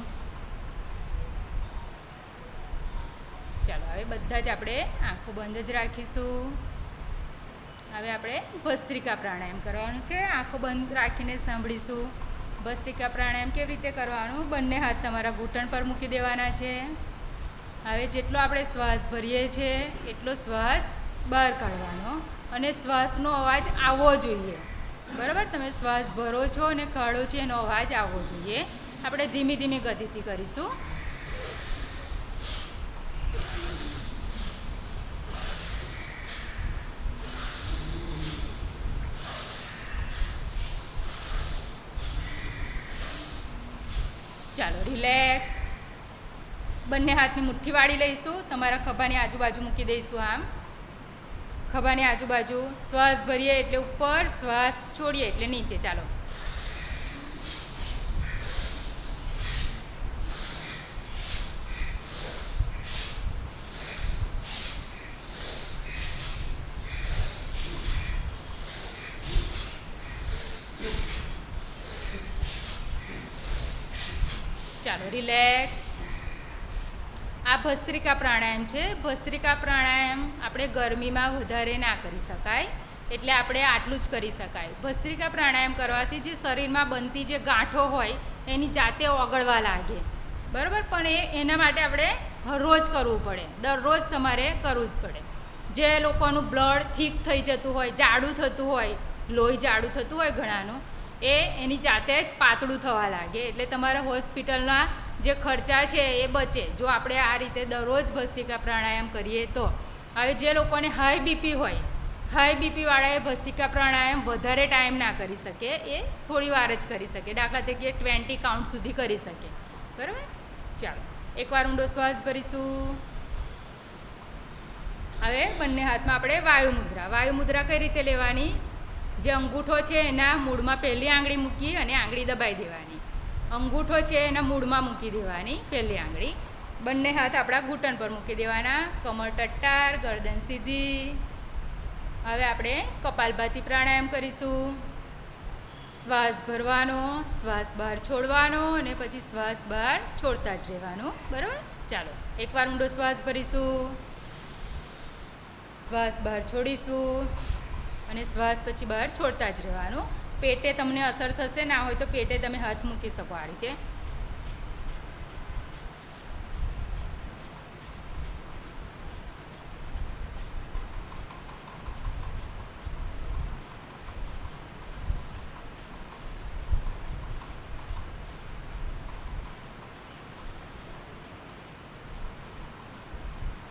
ચાલો હવે બધા જ આપણે આંખો બંધ જ રાખીશું. હવે આપણે ભસ્ત્રિકા પ્રાણાયામ કરવાનું છે. આંખો બંધ રાખીને સાંભળીશું. ભસ્ત્રિકા પ્રાણાયામ કેવી રીતે કરવાનું? બંને હાથ તમારા ઘૂંટણ પર મૂકી દેવાના છે. હવે જેટલો આપણે શ્વાસ ભરીએ છીએ એટલો શ્વાસ બહાર કાઢવાનો અને શ્વાસનો અવાજ આવવો જોઈએ, બરાબર. તમે શ્વાસ ભરો છો અને કાઢો છો એનો અવાજ આવવો જોઈએ. આપણે ધીમી ધીમી ગતિથી કરીશું. ચાલો રિલેક્સ. બંને હાથની મુઠ્ઠી વાળી લઈશું. તમારા ખભાની આજુબાજુ મૂકી દઈશું. આમ ખભાની આજુબાજુ. શ્વાસ ભરીએ એટલે ઉપર, શ્વાસ છોડીએ એટલે નીચે. ચાલો ચાલો રિલેક્સ. આ ભસ્ત્રિકા પ્રાણાયામ છે. ભસ્ત્રિકા પ્રાણાયામ આપણે ગરમીમાં વધારે ના કરી શકાય, એટલે આપણે આટલું જ કરી શકાય. ભસ્ત્રિકા પ્રાણાયામ કરવાથી જે શરીરમાં બનતી જે ગાંઠો હોય એની જાતે ઓગળવા લાગે, બરાબર. પણ એના માટે આપણે હરરોજ કરવું પડે. દરરોજ તમારે કરવું જ પડે. જે લોકોનું બ્લડ થીક થઈ જતું હોય, જાડું થતું હોય, લોહી જાડું થતું હોય ઘણાનું, એની જાતે જ પાતળું થવા લાગે. એટલે તમારા હોસ્પિટલના જે ખર્ચા છે એ બચે જો આપણે આ રીતે દરરોજ ભસ્ત્રિકા પ્રાણાયામ કરીએ તો. હવે જે લોકોને હાઈ બીપી હોય, હાઈ બીપીવાળાએ ભસ્ત્રિકા પ્રાણાયામ વધારે ટાઈમ ના કરી શકે, એ થોડી વાર જ કરી શકે. દાખલા તરીકે 20 કાઉન્ટ સુધી કરી શકે, બરાબર. ચાલો એકવાર ઊંડો શ્વાસ ભરીશું. હવે બંને હાથમાં આપણે વાયુ મુદ્રા. વાયુ મુદ્રા કઈ રીતે લેવાની? જે અંગૂઠો છે એના મૂળમાં પહેલી આંગળી મૂકી અને આંગળી દબાઈ દેવાની. અંગૂઠો છે એના મૂળમાં મૂકી દેવાની પહેલી આંગળી. બંને હાથ આપણા ઘૂંટણ પર મૂકી દેવાના, કમર ટટ્ટાર, ગરદન સીધી. હવે આપણે કપાલભાતી પ્રાણાયામ કરીશું. શ્વાસ ભરવાનો, શ્વાસ બહાર છોડવાનો અને પછી શ્વાસ બહાર છોડતા જ રહેવાનો. બરાબર? ચાલો એકવાર ઊંડો શ્વાસ ભરીશું, શ્વાસ બહાર છોડીશું અને શ્વાસ પછી બહાર છોડતા જ રહેવાનો. પેટે તમને અસર થશે, ના હોય તો પેટે તમે હાથ મૂકી શકો આ રીતે.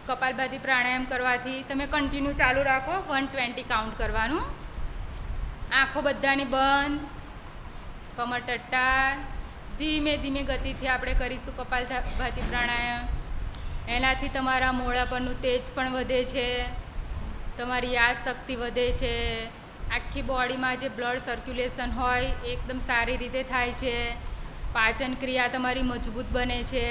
કપાલભાતી પ્રાણાયામ કરવાથી તમે કન્ટિન્યુ ચાલુ રાખો, 120 કાઉન્ટ કરવાનું. આંખો બધાની બંધ, કમર ટટ્ટાર. ધીમે ધીમે ગતિથી આપણે કરીશું કપાલભાતી પ્રાણાયામ. એનાથી તમારા મોઢા પરનું તેજ પણ વધે છે, તમારી યાદશક્તિ વધે છે, આખી બોડીમાં જે બ્લડ સર્ક્યુલેશન હોય એ એકદમ સારી રીતે થાય છે, પાચન ક્રિયા તમારી મજબૂત બને છે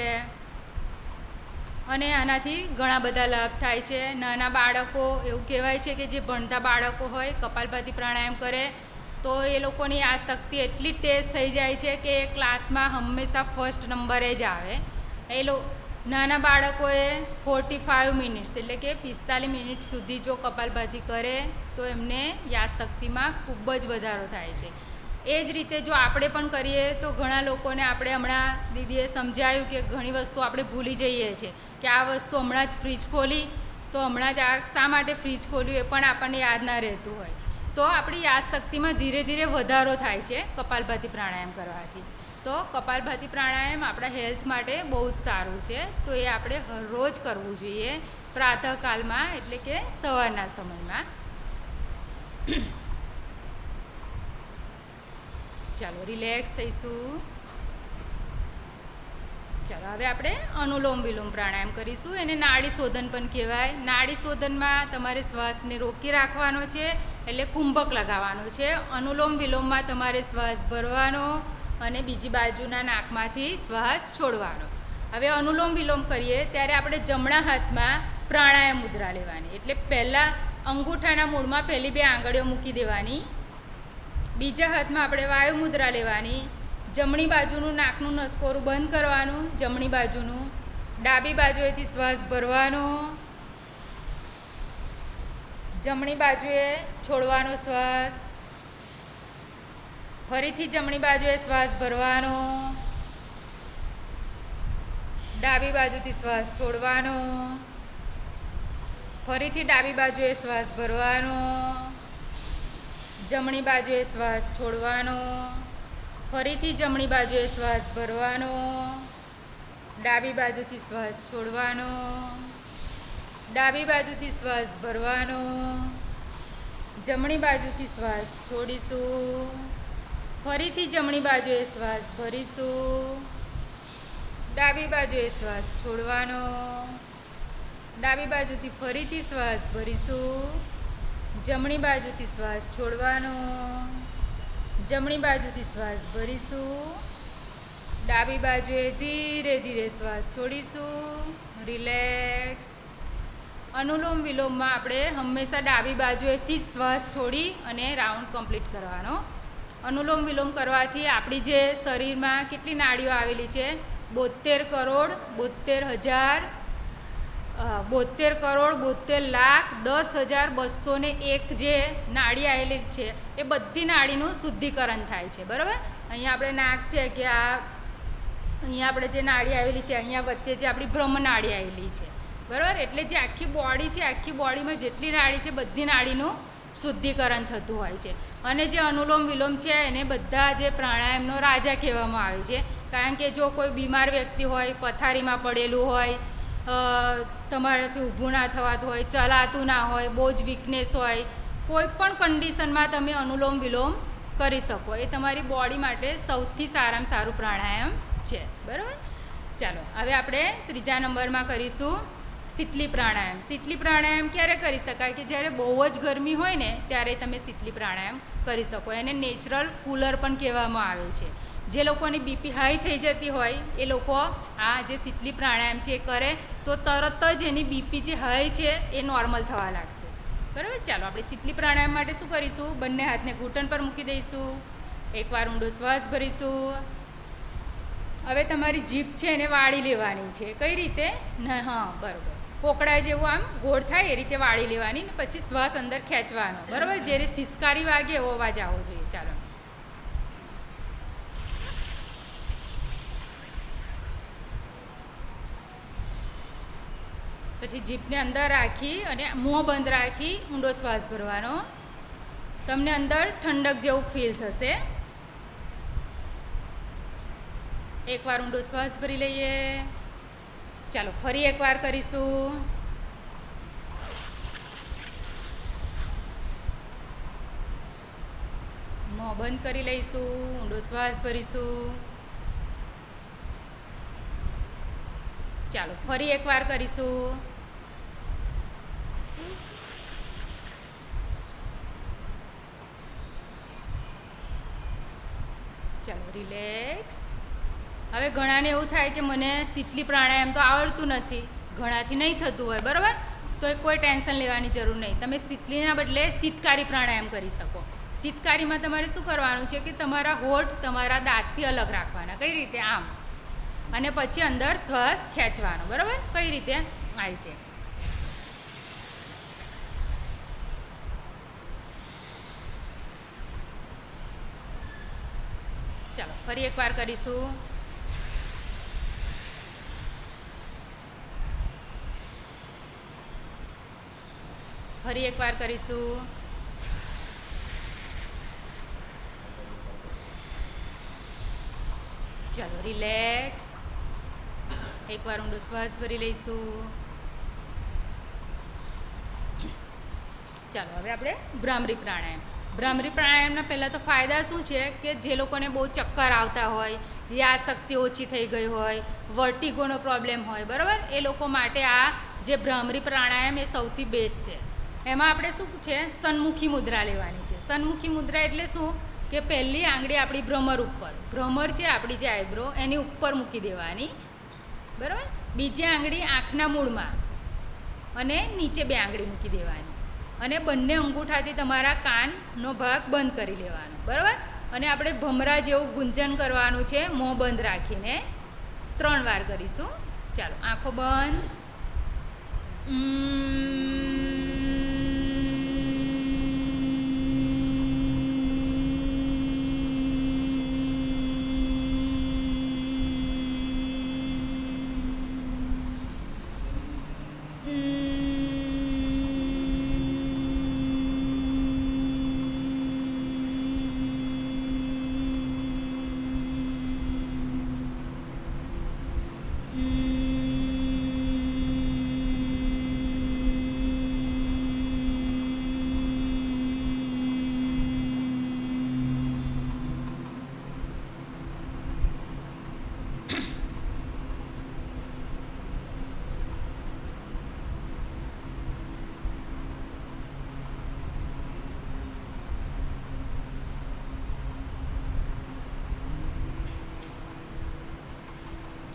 અને આનાથી ઘણા બધા લાભ થાય છે. નાના બાળકો, એવું કહેવાય છે કે જે ભણતા બાળકો હોય કપાલભાતી પ્રાણાયામ કરે તો એ લોકોની આ શક્તિ એટલી તેજ થઈ જાય છે કે ક્લાસમાં હંમેશા ફર્સ્ટ નંબરે જ આવે. નાના બાળકોએ 45 મિનિટ્સ એટલે કે 45 મિનિટ સુધી જો કપાલભાતી કરે તો એમને યાદશક્તિમાં ખૂબ જ વધારો થાય છે. એ જ રીતે જો આપણે પણ કરીએ તો ઘણા લોકોને, આપણે હમણાં દીદીએ સમજાયું કે ઘણી વસ્તુ આપણે ભૂલી જઈએ છીએ કે આ વસ્તુ હમણાં જ ફ્રીજ ખોલી તો હમણાં જ આ શા માટે ફ્રીજ ખોલ્યું એ પણ આપણને યાદ ના રહેતું હોય. તો આપણી યાદશક્તિમાં ધીરે ધીરે વધારો થાય છે કપાલભાતી પ્રાણાયામ કરવાથી. તો કપાલભાતી પ્રાણાયામ આપણા હેલ્થ માટે બહુ જ સારું છે. તો એ આપણે રોજ કરવું જોઈએ પ્રાતઃકાલમાં, એટલે કે સવારના સમયમાં. ચાલો રિલેક્સ થઈશું. ચાલો હવે આપણે અનુલોમ વિલોમ પ્રાણાયામ કરીશું. એને નાડી શોધન પણ કહેવાય. નાડી શોધનમાં તમારે શ્વાસને રોકી રાખવાનો છે, એટલે કુંભક લગાવવાનો છે. અનુલોમ વિલોમમાં તમારે શ્વાસ ભરવાનો અને બીજી બાજુના નાકમાંથી શ્વાસ છોડવાનો. હવે અનુલોમ વિલોમ કરીએ ત્યારે આપણે જમણા હાથમાં પ્રાણાયામ મુદ્રા લેવાની, એટલે પહેલાં અંગૂઠાના મૂળમાં પહેલી 2 આંગળીઓ મૂકી દેવાની. બીજા હાથમાં આપણે વાયુ મુદ્રા લેવાની. જમણી બાજુનું નાકનું નસકોરું બંધ કરવાનું, જમણી બાજુનું. ડાબી બાજુએથી શ્વાસ ભરવાનો, જમણી બાજુએ છોડવાનો શ્વાસ. ફરીથી જમણી બાજુએ શ્વાસ ભરવાનો, ડાબી બાજુથી શ્વાસ છોડવાનો. ફરીથી ડાબી બાજુએ શ્વાસ ભરવાનો, જમણી બાજુએ શ્વાસ છોડવાનો. ફરીથી જમણી બાજુએ શ્વાસ ભરવાનો, ડાબી બાજુથી શ્વાસ છોડવાનો. ડાબી બાજુથી શ્વાસ ભરવાનો, જમણી બાજુથી શ્વાસ છોડીશું. ફરીથી જમણી બાજુએ શ્વાસ ભરીશું, ડાબી બાજુએ શ્વાસ છોડવાનો. ડાબી બાજુથી ફરીથી શ્વાસ ભરીશું, જમણી બાજુથી શ્વાસ છોડવાનો. જમણી બાજુથી શ્વાસ ભરીશું, ડાબી બાજુએ ધીરે ધીરે શ્વાસ છોડીશું. રિલેક્સ. અનુલોમ વિલોમમાં આપણે હંમેશા ડાબી બાજુએથી શ્વાસ છોડી અને રાઉન્ડ કમ્પ્લીટ કરવાનો. અનુલોમ વિલોમ કરવાથી આપણી જે શરીરમાં કેટલી નાડીઓ આવેલી છે, 72 કરોડ 10,72,10,201 જે નાડી આવેલી છે એ બધી નાડીનું શુદ્ધિકરણ થાય છે. બરાબર? અહીંયા આપણે નાક છે કે અહીંયા આપણે જે નાડી આવેલી છે, અહીંયા વચ્ચે જે આપણી બ્રહ્મ નાડી આવેલી છે. બરાબર? એટલે જે આખી બોડી છે, આખી બોડીમાં જેટલી નાડી છે બધી નાડીનું શુદ્ધિકરણ થતું હોય છે. અને જે અનુલોમ વિલોમ છે એને બધા જે પ્રાણાયામનો રાજા કહેવામાં આવે છે, કારણ કે જો કોઈ બીમાર વ્યક્તિ હોય, પથારીમાં પડેલું હોય, તમારાથી ઊભું ના થવાતું હોય, ચલાતું ના હોય, બહુ જ વીકનેસ હોય, કોઈ પણ કન્ડિશનમાં તમે અનુલોમ વિલોમ કરી શકો. એ તમારી બોડી માટે સૌથી સારામાં સારું પ્રાણાયામ છે. બરાબર? ચાલો હવે આપણે 3જા નંબરમાં કરીશું શીતલી પ્રાણાયામ. શીતલી પ્રાણાયામ ક્યારે કરી શકાય? કે જ્યારે બહુ જ ગરમી હોય ને ત્યારે તમે શીતલી પ્રાણાયામ કરી શકો. એને નેચરલ કૂલર પણ કહેવામાં આવે છે, જે લોકોની બીપી હાઈ થઈ જતી હોય એ લોકો આ જે શીતલી પ્રાણાયામ છે એ કરે તો તરત જ એની બીપી જે હાઈ છે એ નોર્મલ થવા લાગશે. બરાબર. ચાલો આપણે શીતલી પ્રાણાયામ માટે શું કરીશું? બંને હાથને ઘૂંટણ પર મૂકી દઈશું. એકવાર ઊંડો શ્વાસ ભરીશું. હવે તમારી જીભ છે એને વાળી લેવાની છે. કઈ રીતે? હા, બરાબર. કોકડા જેવું આમ ગોળ થાય એ રીતે વાળી લેવાની ને પછી શ્વાસ અંદર ખેંચવાનો. બરાબર. જ્યારે સિસકારી વાગે એવો અવાજ આવવો જોઈએ. ચાલો. પછી જીભને અંદર રાખી અને મોં બંધ રાખી ઊંડો શ્વાસ ભરવાનો. તમને અંદર ઠંડક જેવું ફીલ થશે. એકવાર ઊંડો શ્વાસ ભરી લઈએ. ચાલો ફરી એકવાર કરીશું. મોં બંધ કરી લઈશું. ઊંડો શ્વાસ ભરીશું. ચાલો ફરી એકવાર કરીશું. ચાલો રિલેક્સ. હવે ઘણાને એવું થાય કે મને શીતલી પ્રાણાયામ તો આવડતું નથી, ઘણાથી નહીં થતું હોય, બરાબર. તો એ કોઈ ટેન્શન લેવાની જરૂર નહીં. તમે શીતલીના બદલે શીતકારી પ્રાણાયામ કરી શકો. શીતકારીમાં તમારે શું કરવાનું છે કે તમારા હોઠ તમારા દાંતથી અલગ રાખવાના. કઈ રીતે? આમ. અને પછી અંદર શ્વાસ ખેંચવાનો. બરાબર. કઈ રીતે? આ રીતે. ચાલો ફરી એકવાર કરીશું. ફરી એકવાર કરીશું. ચાલો રિલેક્સ. એકવાર ઊંડો શ્વાસ ભરી લઈશું. ચાલો હવે આપણે ભ્રામરી પ્રાણાયામ. ભ્રામરી પ્રાણાયામના પહેલાં તો ફાયદા શું છે કે જે લોકોને બહુ ચક્કર આવતા હોય, યાદશક્તિ ઓછી થઈ ગઈ હોય, વર્ટિગોનો પ્રોબ્લેમ હોય, બરાબર, એ લોકો માટે આ જે ભ્રામરી પ્રાણાયામ એ સૌથી બેસ્ટ છે. એમાં આપણે શું છે? સન્મુખી મુદ્રા લેવાની છે. સન્મુખી મુદ્રા એટલે શું કે પહેલી આંગળી આપણી ભ્રમર ઉપર, ભ્રમર છે આપણી જે આઈબ્રો એની ઉપર મૂકી દેવાની. બરાબર. બીજી આંગળી આંખના મૂળમાં અને નીચે 2 આંગળી મૂકી દેવાની અને બંને અંગૂઠાથી તમારા કાનનો ભાગ બંધ કરી લેવાનો. બરાબર. અને આપણે ભમરા જેવું ગુંજન કરવાનું છે મોં બંધ રાખીને. 3 વાર કરીશું. ચાલો આંખો બંધ.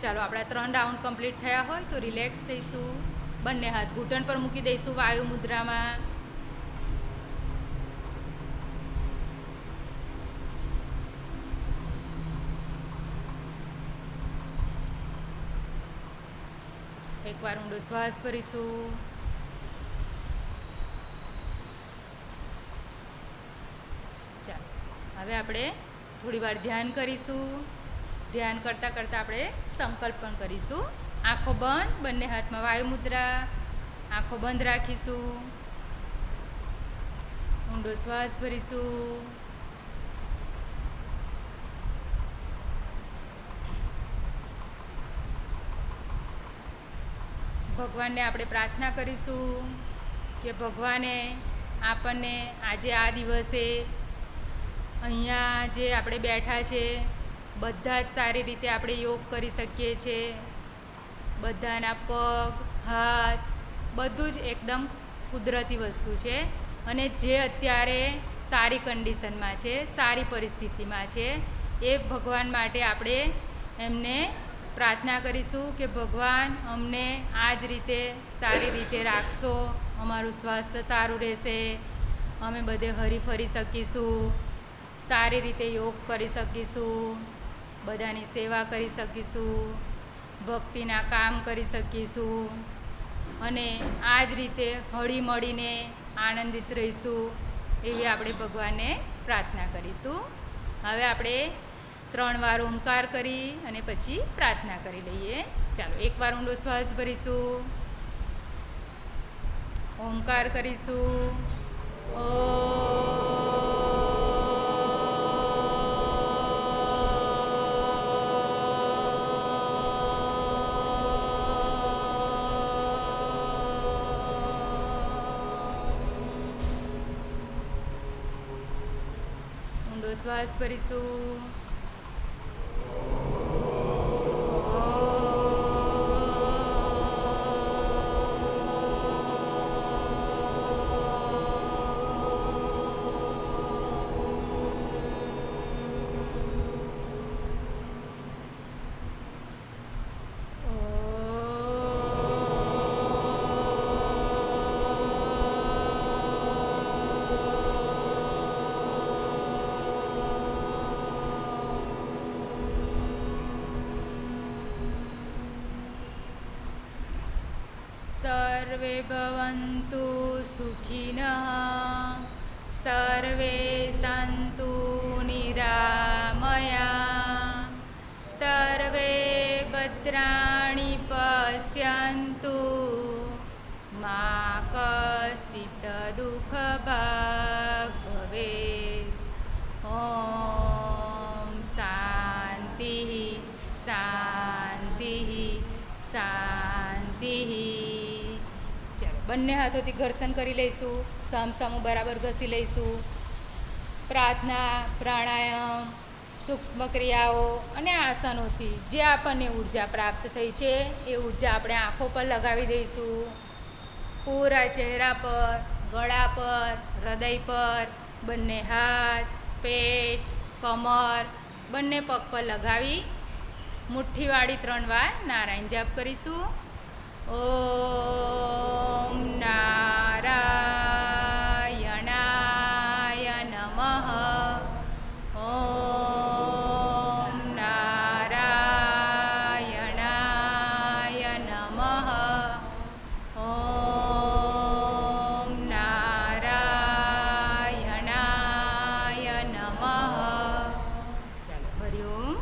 ચાલો આપણા 3 રાઉન્ડ કમ્પ્લીટ થયા હોય તો રિલેક્સ થઈશું. બંને હાથ ઘૂંટણ પર મૂકી દઈશું વાયુ મુદ્રામાં. એકવાર ઊંડો શ્વાસ ભરીશું. ચાલો હવે આપણે થોડી વાર ધ્યાન કરીશું. ધ્યાન કરતાં કરતાં આપણે સંકલ્પ પણ કરીશું. આંખો બંધ. બંને હાથમાં વાયુ મુદ્રા. આંખો બંધ રાખીશું. ઊંડો શ્વાસ ભરીશું. ભગવાનને આપણે પ્રાર્થના કરીશું કે ભગવાને આપણને આજે આ દિવસે અહીંયા જે આપણે બેઠા છે બધા જ સારી રીતે આપણે યોગ કરી શકીએ છીએ. બધાના પગ, હાથ બધું જ એકદમ કુદરતી વસ્તુ છે અને જે અત્યારે સારી કન્ડિશનમાં છે, સારી પરિસ્થિતિમાં છે એ ભગવાન માટે આપણે એમને પ્રાર્થના કરીશું કે ભગવાન અમને આ જ રીતે સારી રીતે રાખશો, અમારું સ્વાસ્થ્ય સારું રહેશે, અમે બધે હરી ફરી શકીશું, સારી રીતે યોગ કરી શકીશું, બધાની સેવા કરી શકીશું, ભક્તિના કામ કરી શકીશું અને આ જ રીતે હળી મળીને આનંદિત રહીશું એવી આપણે ભગવાનને પ્રાર્થના કરીશું. હવે આપણે 3 વાર ઓમકાર કરી અને પછી પ્રાર્થના કરી લઈએ. ચાલો, એકવાર ઊંડો શ્વાસ ભરીશું, ઓમકાર કરીશું. ઊંડો શ્વાસ ભરીશું. સર્વે ભવન્તુ સુખિનઃ, સર્વે સંતુ નિરામયા, સર્વે ભદ્રાણિ પશ્યન્તુ, મા કશ્ચિત દુઃખભાગ્ ભવેत्. ઓમ શાંતિ શાંતિ શાંતિ. બંને હાથોથી ઘર્ષણ કરી લઈશું, સામસામું બરાબર ઘસી લઈશું. પ્રાર્થના, પ્રાણાયામ, સૂક્ષ્મ ક્રિયાઓ અને આસનોથી જે આપણને ઉર્જા પ્રાપ્ત થઈ છે એ ઉર્જા આપણે આંખો પર લગાવી દઈશું. પૂરા ચહેરા પર, ગળા પર, હૃદય પર, બંને હાથ, પેટ, કમર, બંને પગ પર લગાવી મુઠ્ઠીવાળી 3 વાર નારાયણ જાપ કરીશું. ઓમ નારાયણાય નમઃ. ઓમ નારાયણાય નમઃ. ઓમ નારાયણાય નમઃ. ચાલો, હરિઓમ.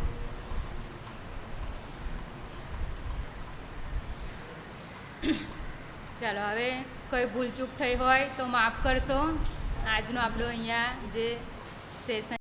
ચાલો, હવે કોઈ ભૂલચૂક થઈ હોય તો માફ કરશો. આજનો આપણો અહીંયા જે સેશન